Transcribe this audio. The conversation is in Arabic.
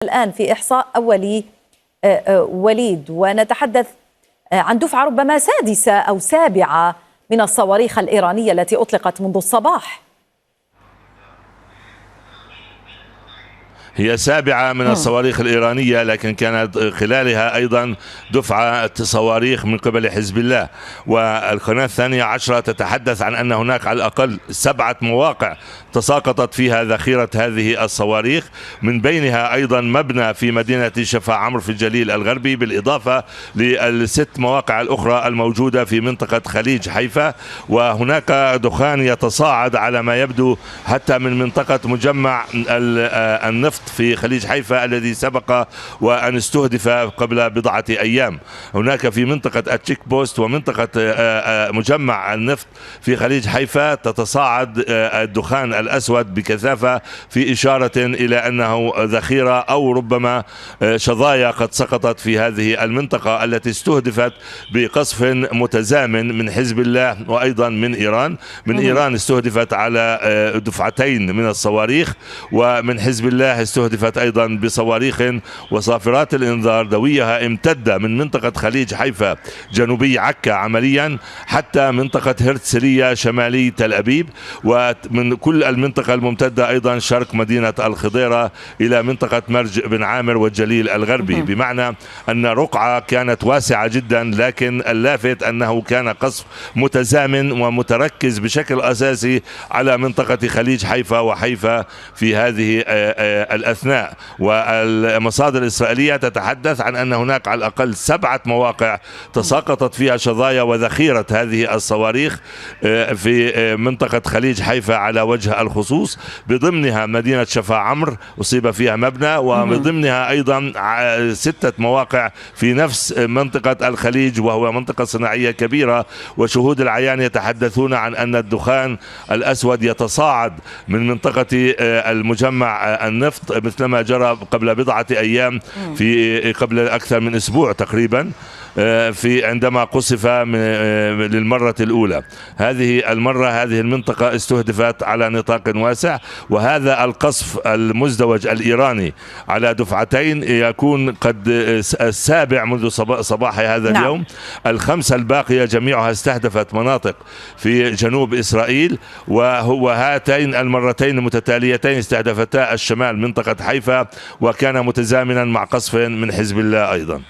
الآن في إحصاء أولي وليد، ونتحدث عن دفعة ربما سادسة أو سابعة من الصواريخ الإيرانية التي أطلقت منذ الصباح. هي سابعة من الصواريخ الإيرانية، لكن كانت خلالها أيضا دفعة صواريخ من قبل حزب الله. والقناة الثانية عشرة تتحدث عن أن هناك على الأقل 7 مواقع تساقطت فيها ذخيرة هذه الصواريخ، من بينها أيضا مبنى في مدينة شفا عمرو في الجليل الغربي، بالإضافة لل6 مواقع الأخرى الموجودة في منطقة خليج حيفا. وهناك دخان يتصاعد على ما يبدو حتى من منطقة مجمع النفط في خليج حيفا الذي سبق وأن استهدف قبل بضعة أيام. هناك في منطقة التشيك بوست ومنطقة مجمع النفط في خليج حيفا تتصاعد الدخان الأسود بكثافة، في إشارة إلى أنه ذخيرة أو ربما شظايا قد سقطت في هذه المنطقة التي استهدفت بقصف متزامن من حزب الله وأيضا من إيران. من إيران استهدفت على دفعتين من الصواريخ، ومن حزب الله استهدفت أيضا بصواريخ وصافرات الإنذار دويها امتدة من منطقة خليج حيفا جنوبي عكا عمليا حتى منطقة هرتسلية شمالي تل أبيب، ومن كل المنطقة الممتدة أيضا شرق مدينة الخضيرة إلى منطقة مرج بن عامر والجليل الغربي. بمعنى أن رقعة كانت واسعة جدا، لكن اللافت أنه كان قصف متزامن ومتركز بشكل أساسي على منطقة خليج حيفا وحيفا في هذه الأثناء. والمصادر الإسرائيلية تتحدث عن أن هناك على الأقل 7 مواقع تساقطت فيها شظايا وذخيرة هذه الصواريخ في منطقة خليج حيفا على وجه الخصوص، بضمنها مدينة شفا عمرو أصيب فيها مبنى، وبضمنها أيضا 6 مواقع في نفس منطقة الخليج، وهو منطقة صناعية كبيرة. وشهود العيان يتحدثون عن أن الدخان الأسود يتصاعد من منطقة المجمع النفط مثلما جرى قبل بضعة أيام، في قبل أكثر من أسبوع تقريبا، في عندما قصف للمرة الأولى. هذه المرة هذه المنطقة استهدفت على نطاق واسع، وهذا القصف المزدوج الإيراني على دفعتين يكون قد السابع منذ صباح هذا اليوم. ال5 الباقية جميعها استهدفت مناطق في جنوب إسرائيل، وهاتين المرتين المتتاليتين استهدفتا الشمال منطقة حيفا، وكان متزامنا مع قصف من حزب الله أيضا.